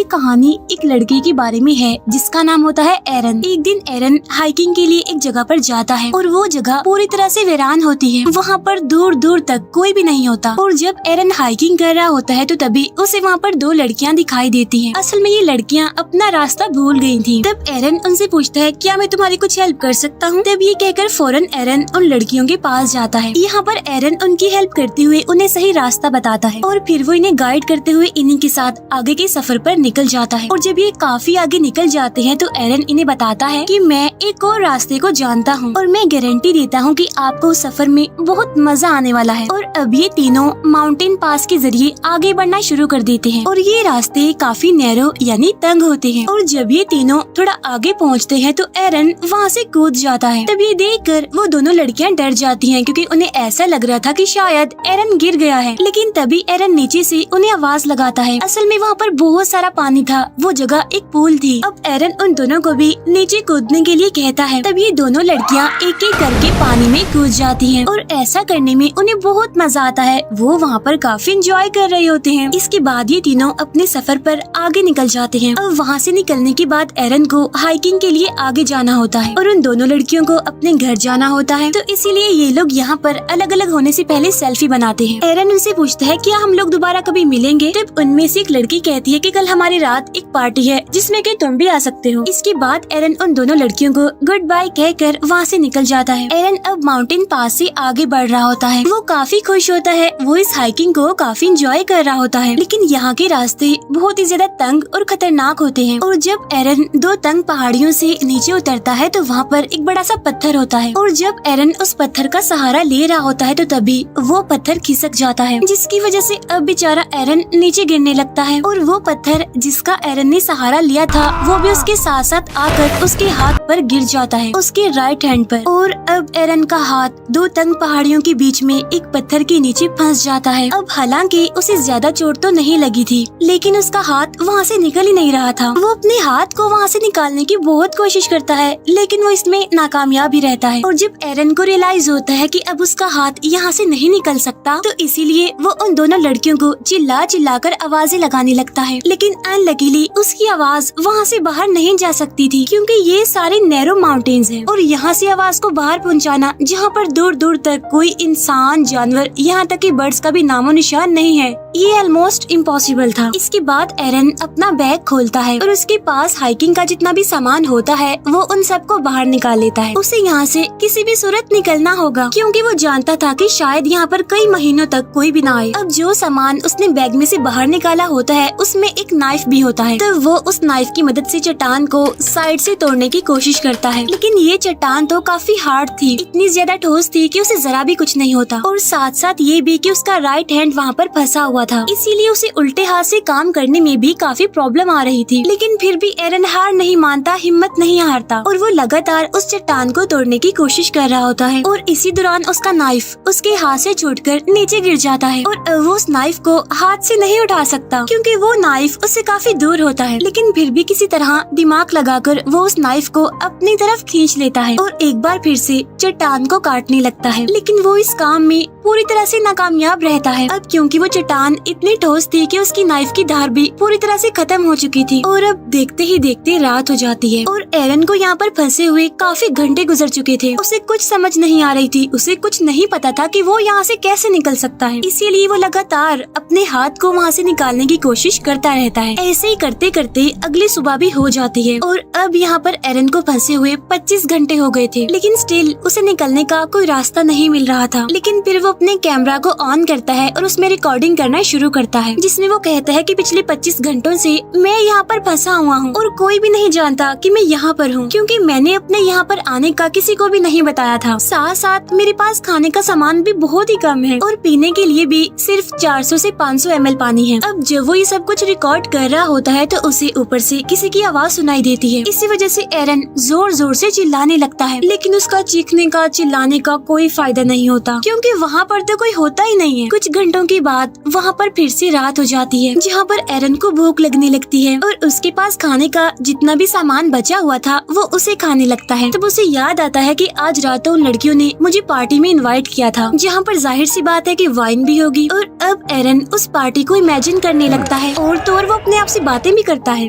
ये कहानी एक लड़के के बारे में है जिसका नाम होता है एरन। एक दिन एरन हाइकिंग के लिए एक जगह पर जाता है और वो जगह पूरी तरह से वीरान होती है। वहाँ पर दूर दूर तक कोई भी नहीं होता और जब एरन हाइकिंग कर रहा होता है तो तभी उसे वहाँ पर दो लड़कियाँ दिखाई देती हैं। असल में ये लड़कियाँ अपना रास्ता भूल गई थी। तब एरन उनसे पूछता है क्या मैं तुम्हारी कुछ हेल्प कर सकता हूँ। तब ये कहकर फौरन एरन उन लड़कियों के पास जाता है। यहाँ पर एरन उनकी हेल्प करते हुए उन्हें सही रास्ता बताता है और फिर वो इन्हें गाइड करते हुए इन्हीं के साथ आगे के सफर पर निकल जाता है। और जब ये काफी आगे निकल जाते हैं तो एरन इन्हें बताता है कि मैं एक और रास्ते को जानता हूँ और मैं गारंटी देता हूँ कि आपको उस सफर में बहुत मजा आने वाला है। और अब ये तीनों माउंटेन पास के जरिए आगे बढ़ना शुरू कर देते हैं और ये रास्ते काफी नैरो यानी तंग होते हैं। और जब ये तीनों थोड़ा आगे पहुँचते हैं तो एरन वहाँ से कूद जाता है। तब ये देखकर वो दोनों लड़कियाँ डर जाती हैं क्योंकि उन्हें ऐसा लग रहा था कि शायद एरन गिर गया है। लेकिन तभी एरन नीचे से उन्हें आवाज लगाता है। असल में वहाँ पर बहुत सारा पानी था, वो जगह एक पूल थी। अब एरन उन दोनों को भी नीचे कूदने के लिए कहता है। तब ये दोनों लड़कियाँ एक एक करके पानी में कूद जाती हैं और ऐसा करने में उन्हें बहुत मजा आता है। वो वहाँ पर काफी एंजॉय कर रहे होते हैं। इसके बाद ये तीनों अपने सफर पर आगे निकल जाते हैं। अब वहाँ से निकलने के बाद एरन को हाइकिंग के लिए आगे जाना होता है और उन दोनों लड़कियों को अपने घर जाना होता है। तो इसीलिए ये लोग यहाँ पर अलग अलग होने से पहले सेल्फी बनाते हैं। एरन उनसे पूछता है क्या हम लोग दोबारा कभी मिलेंगे। तब उनमें से एक लड़की कहती है कि कल हमारी रात एक पार्टी है जिसमें कि तुम भी आ सकते हो। इसके बाद एरन उन दोनों लड़कियों को गुड बाय कहकर वहाँ से निकल जाता है। एरन अब माउंटेन पास से आगे बढ़ रहा होता है। वो काफी खुश होता है, वो इस हाइकिंग को काफी एंजॉय कर रहा होता है। लेकिन यहाँ के रास्ते बहुत ही ज्यादा तंग और खतरनाक होते हैं। और जब एरन दो तंग पहाड़ियों से नीचे उतरता है तो वहाँ पर एक बड़ा सा पत्थर होता है और जब एरन उस पत्थर का सहारा ले रहा होता है तो तभी वो पत्थर खिसक जाता है, जिसकी वजह से अब बेचारा एरन नीचे गिरने लगता है। और वो पत्थर जिसका एरन ने सहारा लिया था वो भी उसके साथ साथ आकर उसके हाथ पर गिर जाता है, उसके राइट हैंड पर। और अब एरन का हाथ दो तंग पहाड़ियों के बीच में एक पत्थर के नीचे फंस जाता है। अब हालांकि उसे ज्यादा चोट तो नहीं लगी थी लेकिन उसका हाथ वहाँ से निकल ही नहीं रहा था। वो अपने हाथ को वहाँ से निकालने की बहुत कोशिश करता है लेकिन वो इसमें नाकामयाब ही रहता है। और जब एरन को रियलाइज होता है कि अब उसका हाथ यहाँ से नहीं निकल सकता तो इसीलिए वो उन दोनों लड़कियों को चिल्ला चिल्ला कर आवाजें लगाने लगता है। लेकिन अनलकीली उसकी आवाज वहाँ से बाहर नहीं जा सकती थी क्योंकि ये सारे नैरो माउंटेन्स हैं और यहाँ से आवाज को बाहर पहुँचाना जहाँ पर दूर दूर तक कोई इंसान, जानवर, यहाँ तक कि बर्ड्स का भी नामो निशान नहीं है, ये ऑलमोस्ट इम्पॉसिबल था। इसके बाद एरन अपना बैग खोलता है और उसके पास हाइकिंग का जितना भी सामान होता है वो उन सबको बाहर निकाल लेता है। उसे यहाँ से किसी भी सूरत निकलना होगा क्योंकि वो जानता था कि शायद यहाँ पर कई महीनों तक कोई भी ना आए। अब जो सामान उसने बैग में से बाहर निकाला होता है उसमें एक नाइफ भी होता है। तो वो उस नाइफ की मदद से चट्टान को साइड से तोड़ने की कोशिश करता है लेकिन ये चट्टान तो काफी हार्ड थी, इतनी ज्यादा ठोस थी कि उसे जरा भी कुछ नहीं होता। और साथ साथ ये भी कि उसका राइट हैंड वहाँ पर फंसा हुआ था, इसीलिए उसे उल्टे हाथ से काम करने में भी काफी प्रॉब्लम आ रही थी। लेकिन फिर भी एरन हार नहीं मानता, हिम्मत नहीं हारता और वो लगातार उस चट्टान को तोड़ने की कोशिश कर रहा होता है। और इसी दौरान उसका नाइफ उसके हाथ से छूटकर नीचे गिर जाता है और वो उस नाइफ को हाथ से नहीं उठा सकता क्योंकि वो नाइफ उससे काफी दूर होता है। लेकिन फिर भी किसी तरह दिमाग लगाकर वो उस नाइफ को अपनी तरफ खींच लेता है और एक बार फिर से चट्टान को काटने लगता है। लेकिन वो इस काम में पूरी तरह से नाकामयाब रहता है। अब क्योंकि वो चट्टान इतनी ठोस थी कि उसकी नाइफ की धार भी पूरी तरह से खत्म हो चुकी थी। और अब देखते ही देखते रात हो जाती है और एरन को यहाँ पर फंसे हुए काफी घंटे गुजर चुके थे। उसे कुछ समझ नहीं आ रही थी, उसे कुछ नहीं पता था कि वो यहाँ से कैसे निकल सकता है। इसीलिए वो लगातार अपने हाथ को वहाँ से निकालने की कोशिश करता रहता है। ऐसे ही करते करते अगली सुबह भी हो जाती है और अब यहाँ पर एरन को फंसे हुए 25 घंटे हो गए थे लेकिन स्टिल उसे निकलने का कोई रास्ता नहीं मिल रहा था। लेकिन फिर वो अपने कैमरा को ऑन करता है और उसमें रिकॉर्डिंग करना शुरू करता है जिसमें वो कहता है कि पिछले 25 घंटों से मैं यहाँ पर फंसा हुआ हूँ और कोई भी नहीं जानता कि मैं यहाँ पर हूँ क्योंकि मैंने अपने यहाँ पर आने का किसी को भी नहीं बताया था। साथ साथ मेरे पास खाने का सामान भी बहुत ही कम है और पीने के लिए भी सिर्फ 400 से 500 ml पानी है। अब जब वो ये सब कुछ रिकॉर्ड कर रहा होता है तो उसे ऊपर से किसी की आवाज सुनाई देती है। इसी वजह से एरन जोर जोर से चिल्लाने लगता है लेकिन उसका चीखने का चिल्लाने का कोई फायदा नहीं होता क्योंकि वहाँ वहाँ पर तो कोई होता ही नहीं है। कुछ घंटों के बाद वहाँ पर फिर से रात हो जाती है, जहाँ पर एरन को भूख लगने लगती है और उसके पास खाने का जितना भी सामान बचा हुआ था वो उसे खाने लगता है। तब उसे याद आता है कि आज रात उन लड़कियों ने मुझे पार्टी में इनवाइट किया था, जहाँ पर जाहिर सी बात है कि वाइन भी होगी। और अब एरन उस पार्टी को इमेजिन करने लगता है और तो और वो अपने आप से बातें भी करता है।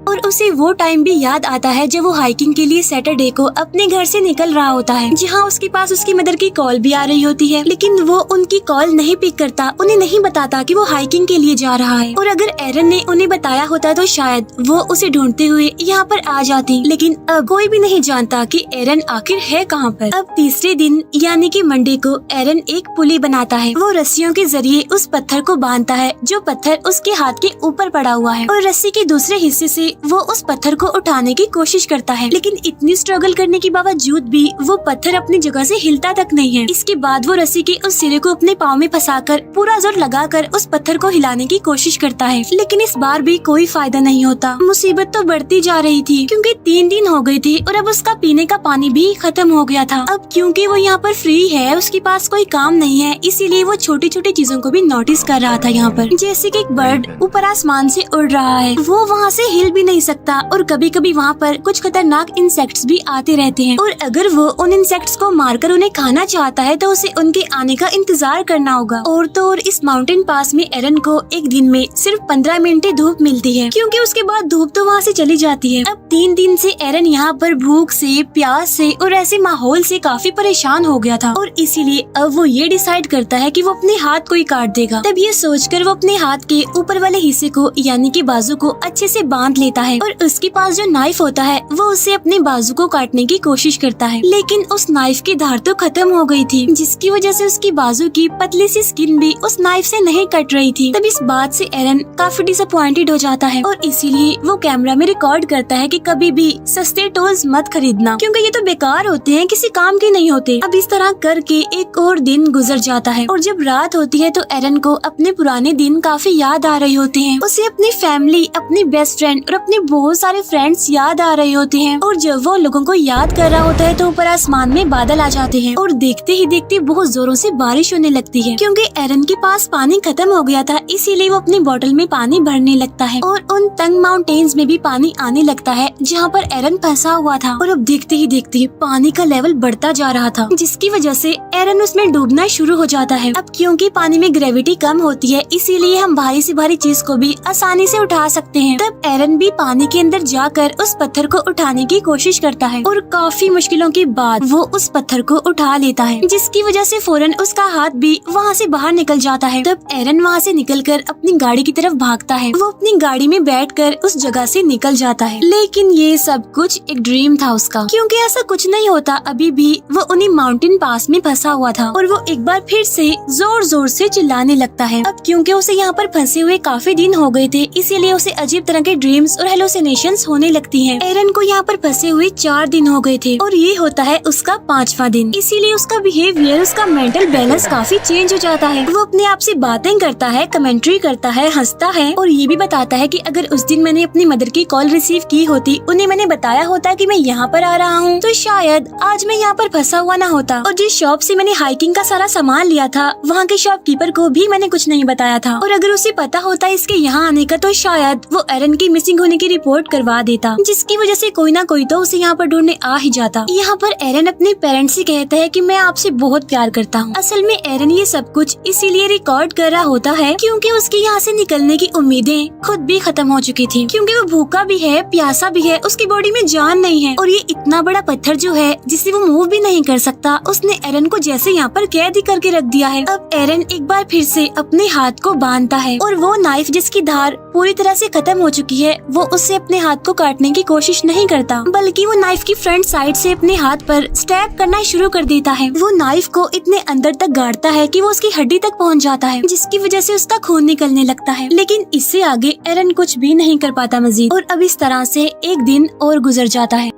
और उसे वो टाइम भी याद आता है जब वो हाइकिंग के लिए सैटरडे को अपने घर से निकल रहा होता है, जहाँ उसके पास उसकी मदर की कॉल भी आ रही होती है, लेकिन वो उनकी कॉल नहीं पिक करता, उन्हें नहीं बताता कि वो हाइकिंग के लिए जा रहा है। और अगर एरन ने उन्हें बताया होता तो शायद वो उसे ढूंढते हुए यहाँ पर आ जाती, लेकिन अब कोई भी नहीं जानता कि एरन आखिर है कहाँ पर। अब तीसरे दिन यानी कि मंडे को एरन एक पुली बनाता है। वो रस्सियों के जरिए उस पत्थर को बांधता है जो पत्थर उसके हाथ के ऊपर पड़ा हुआ है, और रस्सी के दूसरे हिस्से से वो उस पत्थर को उठाने की कोशिश करता है, लेकिन इतनी स्ट्रगल करने के बावजूद भी वो पत्थर अपनी जगह से हिलता तक नहीं है। इसके बाद वो रस्सी के उस सिरे को अपने पाँव में फंसाकर पूरा जोर लगाकर उस पत्थर को हिलाने की कोशिश करता है, लेकिन इस बार भी कोई फायदा नहीं होता। मुसीबत तो बढ़ती जा रही थी क्योंकि 3 दिन हो गए थे और अब उसका पीने का पानी भी खत्म हो गया था। अब क्योंकि वो यहाँ पर फ्री है, उसके पास कोई काम नहीं है, इसीलिए वो छोटी छोटी चीजों को भी नोटिस कर रहा था यहाँ पर, जैसे कि एक बर्ड ऊपर आसमान से उड़ रहा है, वो वहाँ से हिल भी नहीं सकता और कभी कभी वहाँ पर कुछ खतरनाक इंसेक्ट्स भी आते रहते हैं, और अगर वो उन इंसेक्ट्स को मारकर उन्हें खाना चाहता है तो उसे उनके आने का इंतजार करना होगा। और तो और इस माउंटेन पास में एरन को एक दिन में सिर्फ 15 मिनट धूप मिलती है, क्योंकि उसके बाद धूप तो वहाँ से चली जाती है। अब 3 दिन से एरन यहाँ पर भूख से, प्यास से और ऐसे माहौल से काफी परेशान हो गया था, और इसीलिए अब वो ये डिसाइड करता है कि वो अपने हाथ को ही काट देगा। तब ये सोचकर वो अपने हाथ के ऊपर वाले हिस्से को यानी कि बाजू को अच्छे से बांध लेता है, और उसके पास जो नाइफ होता है वो उसे अपने बाजू को काटने की कोशिश करता है, लेकिन उस नाइफ की धार तो खत्म हो गई थी, जिसकी वजह से उसकी बाजू की पतली सी स्किन भी उस नाइफ से नहीं कट रही थी। तब इस बात से एरन काफी डिसअपॉइंटेड हो जाता है, और इसीलिए वो कैमरा में रिकॉर्ड करता है कि कभी भी सस्ते टूल्स मत खरीदना, क्योंकि ये तो बेकार होते हैं, किसी काम के नहीं होते। अब इस तरह करके एक और दिन गुजर जाता है, और जब रात होती है तो एरन को अपने पुराने दिन काफी याद आ रहे होते हैं। उसे अपनी फैमिली, अपनी बेस्ट फ्रेंड और अपने बहुत सारे फ्रेंड्स याद आ रहे होते हैं, और जब वो लोगों को याद कर रहा होता है तो ऊपर आसमान में बादल आ जाते हैं, और देखते ही देखते बहुत जोरों से बारिश होने लगती है। क्योंकि एरन के पास पानी खत्म हो गया था, इसीलिए वो अपनी बोतल में पानी भरने लगता है, और उन तंग माउंटेन्स में भी पानी आने लगता है जहाँ पर एरन फंसा हुआ था। और अब देखते ही देखते पानी का लेवल बढ़ता जा रहा था, जिसकी वजह से एरन उसमें डूबना शुरू हो जाता है। अब क्योंकि पानी में ग्रेविटी कम होती है, इसीलिए हम भारी से भारी चीज को भी आसानी से उठा सकते हैं। तब एरन भी पानी के अंदर जाकर उस पत्थर को उठाने की कोशिश करता है, और काफी मुश्किलों के बाद वो उस पत्थर को उठा लेता है, जिसकी वजह से फौरन उसका हाथ भी वहाँ से बाहर निकल जाता है। तब एरन वहाँ से निकलकर अपनी गाड़ी की तरफ भागता है। वो अपनी गाड़ी में बैठकर उस जगह से निकल जाता है, लेकिन ये सब कुछ एक ड्रीम था उसका, क्योंकि ऐसा कुछ नहीं होता। अभी भी वो उन्हीं माउंटेन पास में फंसा हुआ था, और वो एक बार फिर से जोर जोर से चिल्लाने लगता है। अब क्योंकि उसे यहाँ पर फंसे हुए काफी दिन हो गए थे, इसीलिए उसे अजीब तरह के ड्रीम्स और हेलुसिनेशंस होने लगती हैं। एरन को यहाँ पर फंसे हुए 4 दिन हो गए थे, और ये होता है उसका 5वां दिन, इसीलिए उसका बिहेवियर, उसका मेंटल बैलेंस काफी चेंज हो जाता है। वो अपने आप से बातें करता है, कमेंट्री करता है, हंसता है, और ये भी बताता है कि अगर उस दिन मैंने अपनी मदर की कॉल रिसीव की होती, उन्हें मैंने बताया होता कि मैं यहाँ पर आ रहा हूँ, तो शायद आज मैं यहाँ पर फंसा हुआ ना होता। और जिस शॉप से मैंने हाइकिंग का सारा सामान लिया था, वहाँ के शॉपकीपर को भी मैंने कुछ नहीं बताया था, और अगर उसे पता होता इसके यहाँ आने का, तो शायद वो एरन की मिसिंग होने की रिपोर्ट करवा देता, जिसकी वजह से कोई ना कोई तो उसे यहाँ पर ढूंढने आ ही जाता। यहाँ पर एरन अपने पेरेंट्स से कहता है कि मैं आपसे बहुत प्यार करता हूँ। असल में एरन ये सब कुछ इसीलिए रिकॉर्ड कर रहा होता है क्योंकि उसकी यहाँ से निकलने की उम्मीदें खुद भी खत्म हो चुकी थी, क्योंकि वो भूखा भी है, प्यासा भी है, उसकी बॉडी में जान नहीं है, और ये इतना बड़ा पत्थर जो है जिसे वो मूव भी नहीं कर सकता, उसने एरन को जैसे यहाँ पर कैद ही करके रख दिया है। अब एरन एक बार फिर से अपने हाथ को बांधता है, और वो नाइफ जिसकी धार पूरी तरह से खत्म हो चुकी है, वो उससे अपने हाथ को काटने की कोशिश नहीं करता, बल्कि वो नाइफ की फ्रंट साइड से अपने हाथ पर स्टैब करना शुरू कर देता है। वो नाइफ को इतने अंदर तक गाड़ता है कि वो उसकी हड्डी तक पहुंच जाता है, जिसकी वजह से उसका खून निकलने लगता है, लेकिन इससे आगे एरन कुछ भी नहीं कर पाता मजीद। और अब इस तरह से एक दिन और गुजर जाता है।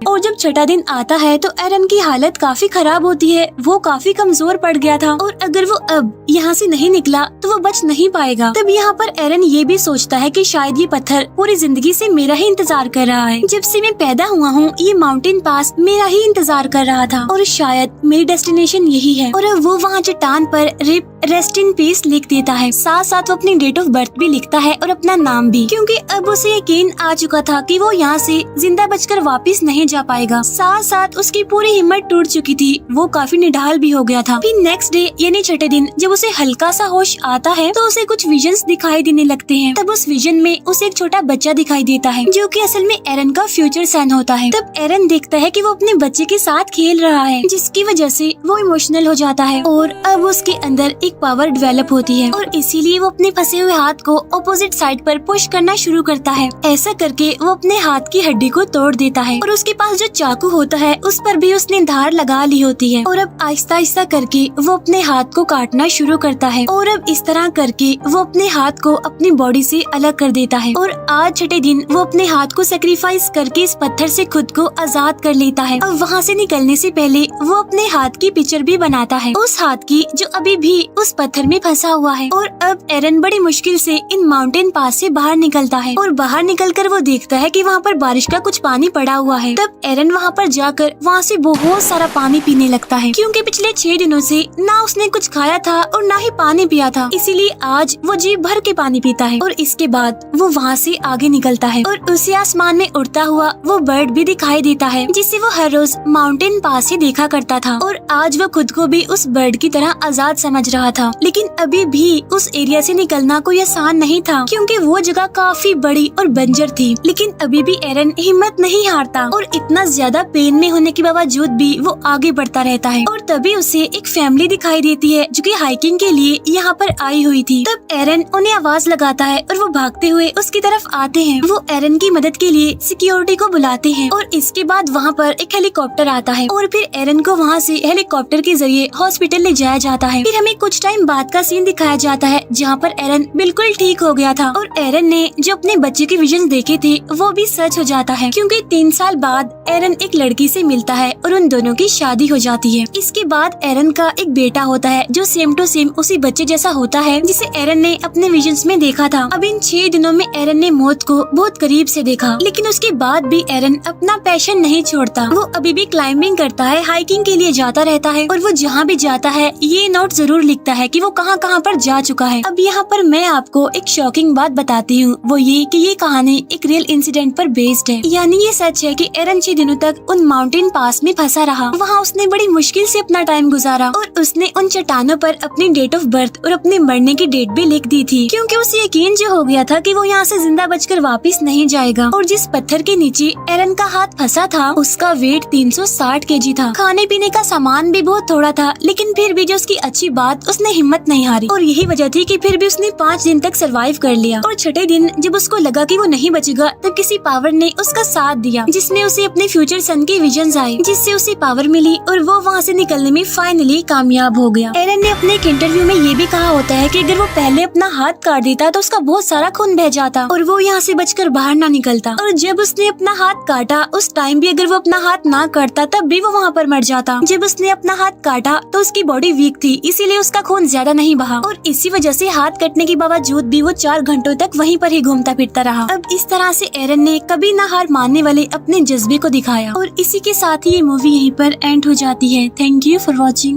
और जब छठा दिन आता है तो एरन की हालत काफी खराब होती है। वो काफी कमजोर पड़ गया था और अगर वो अब यहाँ से नहीं निकला तो वो बच नहीं पाएगा। तब यहाँ पर एरन ये भी सोचता है कि शायद ये पत्थर पूरी जिंदगी से मेरा ही इंतजार कर रहा है। जब से मैं पैदा हुआ हूँ ये माउंटेन पास मेरा ही इंतजार कर रहा था और शायद मेरी डेस्टिनेशन यही है। और अब वो वहाँ चट्टान पर रिप रेस्ट इन पीस लिख देता है। साथ साथ वो अपनी डेट ऑफ बर्थ भी लिखता है और अपना नाम भी, क्योंकि अब उसे यकीन आ चुका था कि वो यहाँ से जिंदा बचकर वापस नहीं जा पाएगा। साथ साथ उसकी पूरी हिम्मत टूट चुकी थी। वो काफी निढाल भी हो गया था। फिर नेक्स्ट डे यानी छठे दिन जब उसे हल्का सा होश आता है तो उसे कुछ विजन्स दिखाई देने लगते हैं। तब उस विजन में उसे एक छोटा बच्चा दिखाई देता है जो कि असल में एरन का फ्यूचर सन होता है। तब एरन देखता है कि वो अपने बच्चे के साथ खेल रहा है, जिसकी वजह से वो इमोशनल हो जाता है और अब उसके अंदर एक पावर डेवलप होती है और इसीलिए वो अपने फंसे हुए हाथ को ऑपोजिट साइड पर पुश करना शुरू करता है। ऐसा करके वो अपने हाथ की हड्डी को तोड़ देता है और उसके पास जो चाकू होता है उस पर भी उसने धार लगा ली होती है और अब आहिस्ता आहिस्ता करके वो अपने हाथ को काटना शुरू करता है और अब इस तरह करके वो अपने हाथ को अपनी बॉडी से अलग कर देता है। और आज छठे दिन वो अपने हाथ को सेक्रीफाइस करके इस पत्थर से खुद को आजाद कर लेता है। अब वहाँ से निकलने से पहले वो अपने हाथ की पिक्चर भी बनाता है, उस हाथ की जो अभी भी उस पत्थर में फंसा हुआ है। और अब एरन बड़ी मुश्किल से इन माउंटेन पास से बाहर निकलता है और बाहर निकलकर वो देखता है कि वहाँ पर बारिश का कुछ पानी पड़ा हुआ है। तब एरन वहाँ पर जाकर वहाँ से बहुत सारा पानी पीने लगता है, क्योंकि पिछले 6 दिनों से ना उसने कुछ खाया था और ना ही पानी पिया था, इसीलिए आज वो जी भर के पानी पीता है। और इसके बाद वो वहाँ से आगे निकलता है और उसे आसमान में उड़ता हुआ वो बर्ड भी दिखाई देता है, जिसे वो हर रोज माउंटेन पास ही देखा करता था। और आज वो खुद को भी उस बर्ड की तरह आजाद समझ रहा था। लेकिन अभी भी उस एरिया से निकलना कोई आसान नहीं था, क्योंकि वो जगह काफी बड़ी और बंजर थी। लेकिन अभी भी एरन हिम्मत नहीं हारता और इतना ज्यादा पेन में होने के बावजूद भी वो आगे बढ़ता रहता है। और तभी उसे एक फैमिली दिखाई देती है जो कि हाइकिंग के लिए यहाँ पर आई हुई थी। तब एरन उन्हें आवाज लगाता है और वो भागते हुए उसकी तरफ आते हैं। वो एरन की मदद के लिए सिक्योरिटी को बुलाते हैं और इसके बाद वहाँ पर एक हेलीकॉप्टर आता है और फिर एरन को वहाँ से हेलीकॉप्टर के जरिए हॉस्पिटल ले जाया जाता है। फिर हमें कुछ टाइम बाद का सीन दिखाया जाता है जहाँ पर एरन बिल्कुल ठीक हो गया था और एरन ने जो अपने बच्चे के विजन देखे थे वो भी सच हो जाता है, क्योंकि 3 साल बाद एरन एक लड़की से मिलता है और उन दोनों की शादी हो जाती है। इसके बाद एरन का एक बेटा होता है जो सेम टू सेम उसी बच्चे जैसा होता है जिसे एरन ने अपने विजन्स में देखा था। अब इन 6 दिनों में एरन ने मौत को बहुत करीब से देखा, लेकिन उसके बाद भी एरन अपना पैशन नहीं छोड़ता। वो अभी भी क्लाइंबिंग करता है, हाइकिंग के लिए जाता रहता है और वो जहाँ भी जाता है ये नोट जरूर लिखता है कि वो कहाँ कहाँ पर जा चुका है। अब यहाँ पर मैं आपको एक शॉकिंग बात बताती हूँ, वो ये कि ये कहानी एक रियल इंसिडेंट पर बेस्ड है। यानी ये सच है कि एरन 6 दिनों तक उन माउंटेन पास में फंसा रहा। वहाँ उसने बड़ी मुश्किल से अपना टाइम गुजारा और उसने उन चट्टानों पर अपनी डेट ऑफ बर्थ और अपने मरने की डेट भी लिख दी थी, क्योंकि उसे यकीन जो हो गया था कि वो यहाँ से जिंदा बचकर वापस नहीं जाएगा। और जिस पत्थर के नीचे एरन का हाथ फंसा था उसका वेट 360 kg था। खाने पीने का सामान भी बहुत थोड़ा था, लेकिन फिर भी जो उसकी अच्छी बात उसने हिम्मत नहीं हारी और यही वजह थी कि फिर भी उसने 5 दिन तक सरवाइव कर लिया। और छठे दिन जब उसको लगा कि वो नहीं बचेगा तब किसी पावर ने उसका साथ दिया, जिसमें उसे अपने फ्यूचर सन के विजन्स आए, जिससे उसे पावर मिली और वो वहाँ से निकलने में फाइनली कामयाब हो गया। एरन ने अपने एक इंटरव्यू में ये भी कहा होता है कि अगर वो पहले अपना हाथ काट देता तो उसका बहुत सारा खून बह जाता और वो यहाँ से बचकर बाहर ना निकलता। और जब उसने अपना हाथ काटा उस टाइम भी अगर वो अपना हाथ ना काटता तब भी वो वहाँ पर मर जाता। जब उसने अपना हाथ काटा तो उसकी बॉडी वीक थी, इसीलिए उसका खून ज्यादा नहीं बहा और इसी वजह से हाथ कटने के बावजूद भी वो 4 घंटों तक वहीं पर ही घूमता फिरता रहा। अब इस तरह से एरन ने कभी ना हार मानने वाले अपने जज्बे को दिखाया और इसी के साथ ही ये मूवी यहीं पर एंड हो जाती है। Thank you for watching.